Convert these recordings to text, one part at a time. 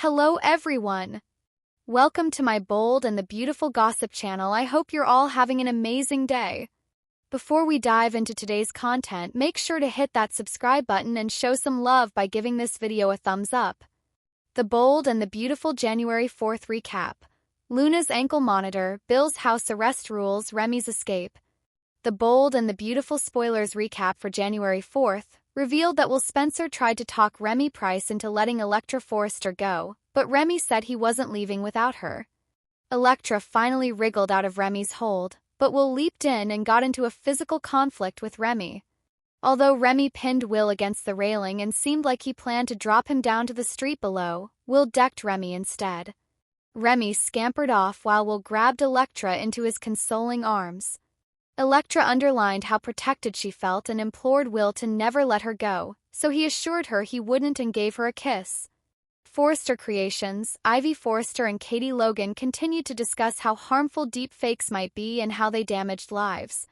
Hello everyone! Welcome to my bold and the beautiful gossip channel. I hope you're all having an amazing day. Before we dive into today's content, make sure to hit that subscribe button and show some love by giving this video a thumbs up. The bold and the beautiful January 4th recap. Luna's ankle monitor, Bill's house arrest rules, Remy's escape. The bold and the beautiful spoilers recap for January 4th revealed that Will Spencer tried to talk Remy Price into letting Elektra Forrester go, but Remy said he wasn't leaving without her. Elektra finally wriggled out of Remy's hold, but Will leaped in and got into a physical conflict with Remy. Although Remy pinned Will against the railing and seemed like he planned to drop him down to the street below, Will decked Remy instead. Remy scampered off while Will grabbed Elektra into his consoling arms. Elektra underlined how protected she felt and implored Will to never let her go, so he assured her he wouldn't and gave her a kiss. Forrester Creations, Ivy Forrester and Katie Logan continued to discuss how harmful deep fakes might be and how they damaged lives.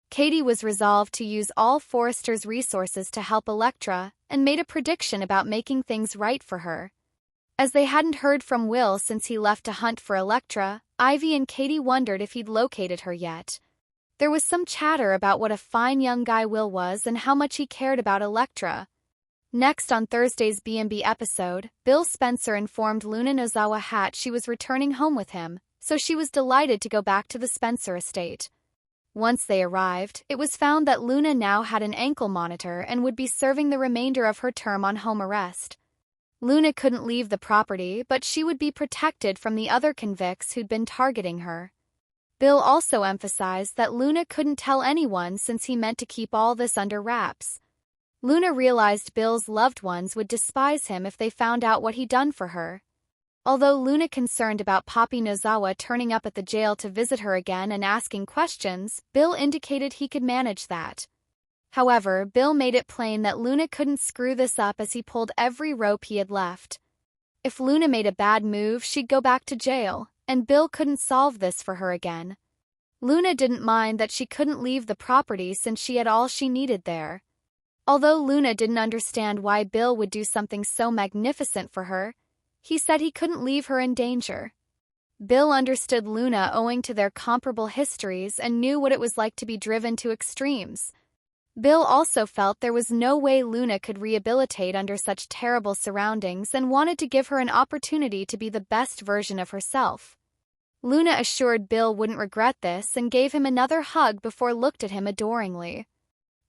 Katie was resolved to use all Forrester's resources to help Elektra and made a prediction about making things right for her. As they hadn't heard from Will since he left to hunt for Elektra, Ivy and Katie wondered if he'd located her yet. There was some chatter about what a fine young guy Will was and how much he cared about Elektra. Next on Thursday's B&B episode, Bill Spencer informed Luna Nozawa Hat she was returning home with him, so she was delighted to go back to the Spencer estate. Once they arrived, it was found that Luna now had an ankle monitor and would be serving the remainder of her term on home arrest. Luna couldn't leave the property, but she would be protected from the other convicts who'd been targeting her. Bill also emphasized that Luna couldn't tell anyone since he meant to keep all this under wraps. Luna realized Bill's loved ones would despise him if they found out what he'd done for her. Although Luna concerned about Poppy Nozawa turning up at the jail to visit her again and asking questions, Bill indicated he could manage that. However, Bill made it plain that Luna couldn't screw this up as he pulled every rope he had left. If Luna made a bad move, she'd go back to jail, and Bill couldn't solve this for her again. Luna didn't mind that she couldn't leave the property since she had all she needed there. Although Luna didn't understand why Bill would do something so magnificent for her, he said he couldn't leave her in danger. Bill understood Luna owing to their comparable histories and knew what it was like to be driven to extremes. Bill also felt there was no way Luna could rehabilitate under such terrible surroundings and wanted to give her an opportunity to be the best version of herself. Luna assured Bill wouldn't regret this and gave him another hug before looked at him adoringly.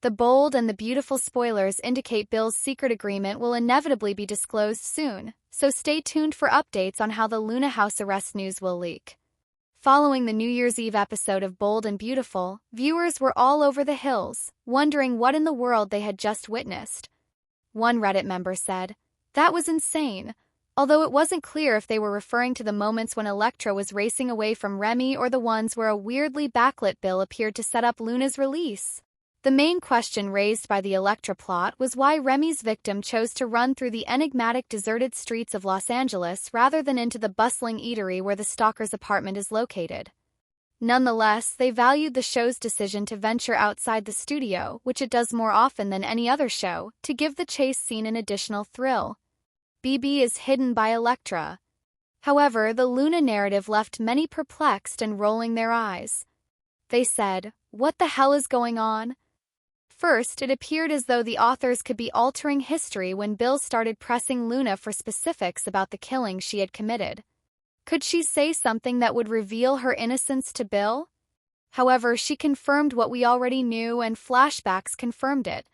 The bold and the beautiful spoilers indicate Bill's secret agreement will inevitably be disclosed soon, so stay tuned for updates on how the Luna house arrest news will leak. Following the New Year's Eve episode of Bold and Beautiful, viewers were all over the hills, wondering what in the world they had just witnessed. One Reddit member said, "That was insane," although it wasn't clear if they were referring to the moments when Elektra was racing away from Remy or the ones where a weirdly backlit Bill appeared to set up Luna's release. The main question raised by the Elektra plot was why Remy's victim chose to run through the enigmatic deserted streets of Los Angeles rather than into the bustling eatery where the stalker's apartment is located. Nonetheless, they valued the show's decision to venture outside the studio, which it does more often than any other show, to give the chase scene an additional thrill. BB is hidden by Elektra. However, the Luna narrative left many perplexed and rolling their eyes. They said, "What the hell is going on?" First, it appeared as though the authors could be altering history when Bill started pressing Luna for specifics about the killing she had committed. Could she say something that would reveal her innocence to Bill? However, she confirmed what we already knew and flashbacks confirmed it.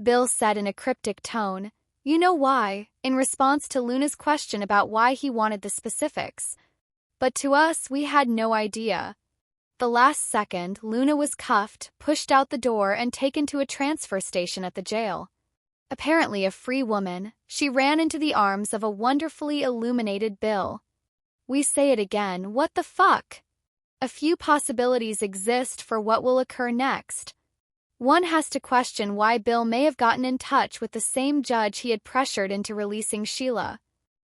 Bill said in a cryptic tone, "You know why," in response to Luna's question about why he wanted the specifics. But to us, we had no idea. The last second, Luna was cuffed, pushed out the door, and taken to a transfer station at the jail. Apparently a free woman, she ran into the arms of a wonderfully illuminated Bill. We say it again, what the fuck? A few possibilities exist for what will occur next. One has to question why Bill may have gotten in touch with the same judge he had pressured into releasing Sheila.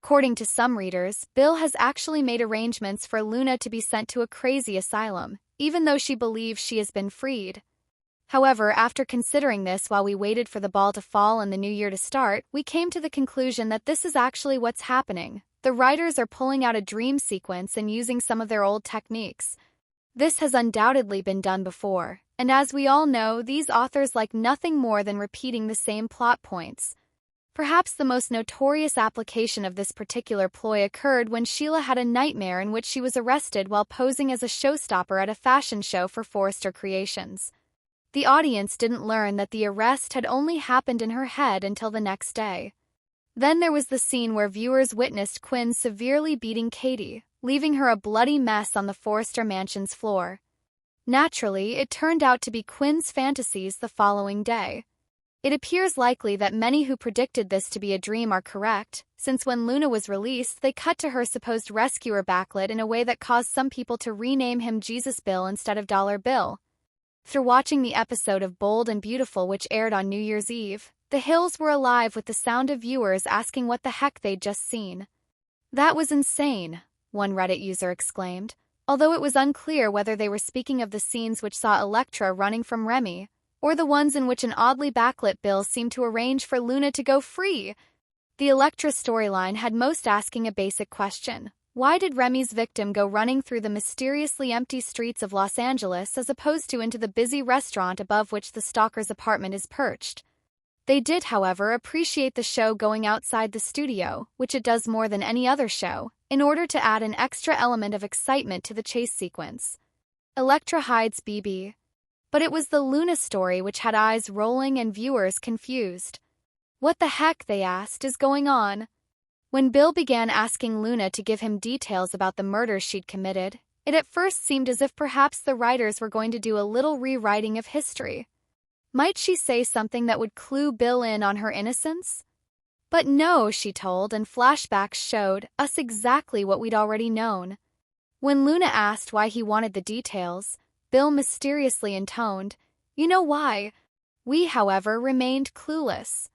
According to some readers, Bill has actually made arrangements for Luna to be sent to a crazy asylum, even though she believes she has been freed. However, after considering this while we waited for the ball to fall and the new year to start, we came to the conclusion that this is actually what's happening. The writers are pulling out a dream sequence and using some of their old techniques. This has undoubtedly been done before, and as we all know, these authors like nothing more than repeating the same plot points. Perhaps the most notorious application of this particular ploy occurred when Sheila had a nightmare in which she was arrested while posing as a showstopper at a fashion show for Forrester Creations. The audience didn't learn that the arrest had only happened in her head until the next day. Then there was the scene where viewers witnessed Quinn severely beating Katie, leaving her a bloody mess on the Forrester mansion's floor. Naturally, it turned out to be Quinn's fantasies the following day. It appears likely that many who predicted this to be a dream are correct, since when Luna was released, they cut to her supposed rescuer backlit in a way that caused some people to rename him Jesus Bill instead of Dollar Bill. After watching the episode of Bold and Beautiful which aired on New Year's Eve, the hills were alive with the sound of viewers asking what the heck they'd just seen. "That was insane," one Reddit user exclaimed, although it was unclear whether they were speaking of the scenes which saw Elektra running from Remy, or the ones in which an oddly backlit Bill seemed to arrange for Luna to go free. The Elektra storyline had most asking a basic question. Why did Remy's victim go running through the mysteriously empty streets of Los Angeles as opposed to into the busy restaurant above which the stalker's apartment is perched? They did, however, appreciate the show going outside the studio, which it does more than any other show, in order to add an extra element of excitement to the chase sequence. Elektra hides BB. But it was the Luna story which had eyes rolling and viewers confused. "What the heck," they asked, "is going on?" When Bill began asking Luna to give him details about the murders she'd committed, it at first seemed as if perhaps the writers were going to do a little rewriting of history. Might she say something that would clue Bill in on her innocence? But no, she told, and flashbacks showed us exactly what we'd already known. When Luna asked why he wanted the details, Bill mysteriously intoned, "You know why?" We, however, remained clueless.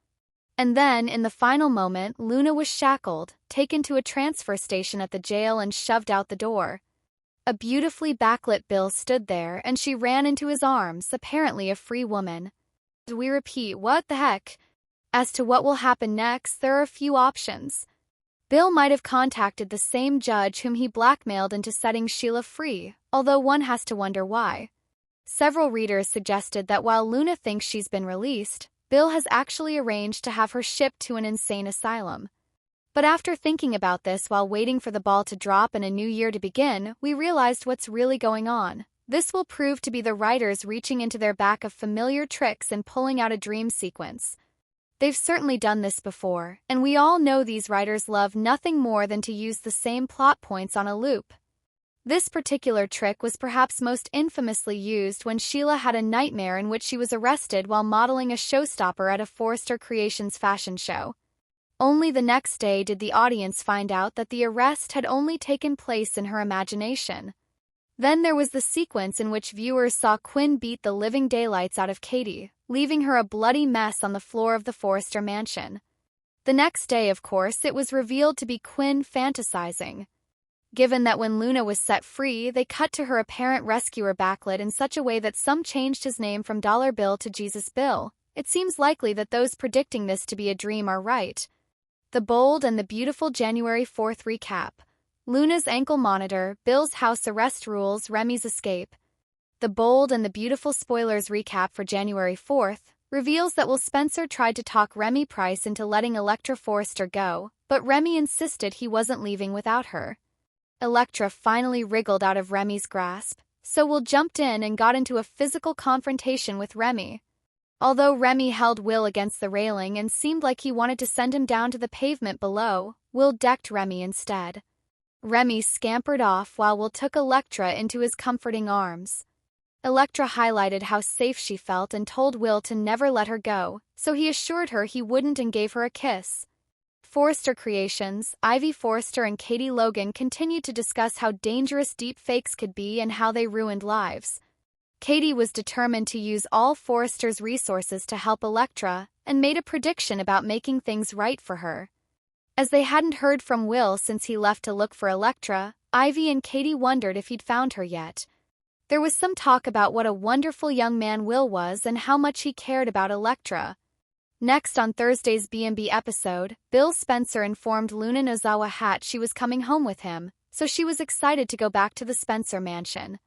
And then, in the final moment, Luna was shackled, taken to a transfer station at the jail and shoved out the door. A beautifully backlit Bill stood there, and she ran into his arms, apparently a free woman. We repeat, what the heck? As to what will happen next, there are a few options. Bill might have contacted the same judge whom he blackmailed into setting Sheila free, although one has to wonder why. Several readers suggested that while Luna thinks she's been released, Bill has actually arranged to have her shipped to an insane asylum. But after thinking about this while waiting for the ball to drop and a new year to begin, we realized what's really going on. This will prove to be the writers reaching into their back of familiar tricks and pulling out a dream sequence. They've certainly done this before, and we all know these writers love nothing more than to use the same plot points on a loop. This particular trick was perhaps most infamously used when Sheila had a nightmare in which she was arrested while modeling a showstopper at a Forrester Creations fashion show. Only the next day did the audience find out that the arrest had only taken place in her imagination. Then there was the sequence in which viewers saw Quinn beat the living daylights out of Katie, leaving her a bloody mess on the floor of the Forrester mansion. The next day, of course, it was revealed to be Quinn fantasizing. Given that when Luna was set free, they cut to her apparent rescuer backlit in such a way that some changed his name from Dollar Bill to Jesus Bill, it seems likely that those predicting this to be a dream are right. The Bold and the Beautiful January 4th recap. Luna's ankle monitor, Bill's house arrest rules, Remy's escape. The Bold and the Beautiful spoilers recap for January 4th reveals that Will Spencer tried to talk Remy Price into letting Elektra Forrester go, but Remy insisted he wasn't leaving without her. Elektra finally wriggled out of Remy's grasp, so Will jumped in and got into a physical confrontation with Remy. Although Remy held Will against the railing and seemed like he wanted to send him down to the pavement below, Will decked Remy instead. Remy scampered off while Will took Elektra into his comforting arms. Elektra highlighted how safe she felt and told Will to never let her go, so he assured her he wouldn't and gave her a kiss. Forrester Creations, Ivy Forrester and Katie Logan continued to discuss how dangerous deep fakes could be and how they ruined lives. Katie was determined to use all Forrester's resources to help Elektra and made a prediction about making things right for her. As they hadn't heard from Will since he left to look for Elektra, Ivy and Katie wondered if he'd found her yet. There was some talk about what a wonderful young man Will was and how much he cared about Elektra. Next on Thursday's B&B episode, Bill Spencer informed Luna Nozawa Hat she was coming home with him, so she was excited to go back to the Spencer mansion.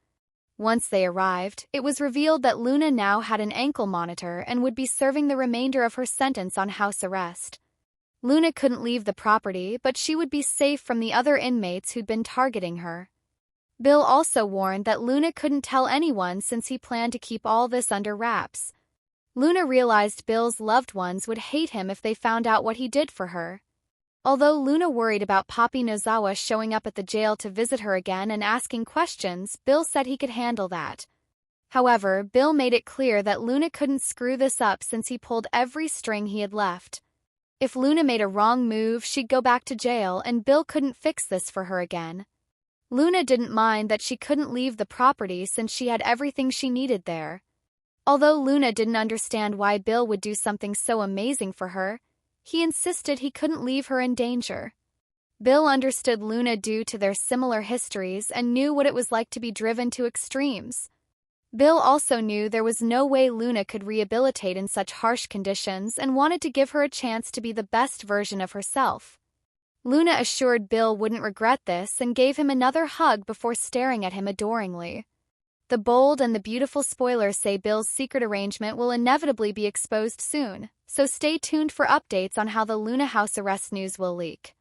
Once they arrived, it was revealed that Luna now had an ankle monitor and would be serving the remainder of her sentence on house arrest. Luna couldn't leave the property, but she would be safe from the other inmates who'd been targeting her. Bill also warned that Luna couldn't tell anyone since he planned to keep all this under wraps. Luna realized Bill's loved ones would hate him if they found out what he did for her. Although Luna worried about Papi Nozawa showing up at the jail to visit her again and asking questions, Bill said he could handle that. However, Bill made it clear that Luna couldn't screw this up since he pulled every string he had left. If Luna made a wrong move, she'd go back to jail, and Bill couldn't fix this for her again. Luna didn't mind that she couldn't leave the property since she had everything she needed there. Although Luna didn't understand why Bill would do something so amazing for her, he insisted he couldn't leave her in danger. Bill understood Luna due to their similar histories and knew what it was like to be driven to extremes. Bill also knew there was no way Luna could rehabilitate in such harsh conditions and wanted to give her a chance to be the best version of herself. Luna assured Bill wouldn't regret this and gave him another hug before staring at him adoringly. The bold and the beautiful spoilers say Bill's secret arrangement will inevitably be exposed soon, so stay tuned for updates on how the Luna house arrest news will leak.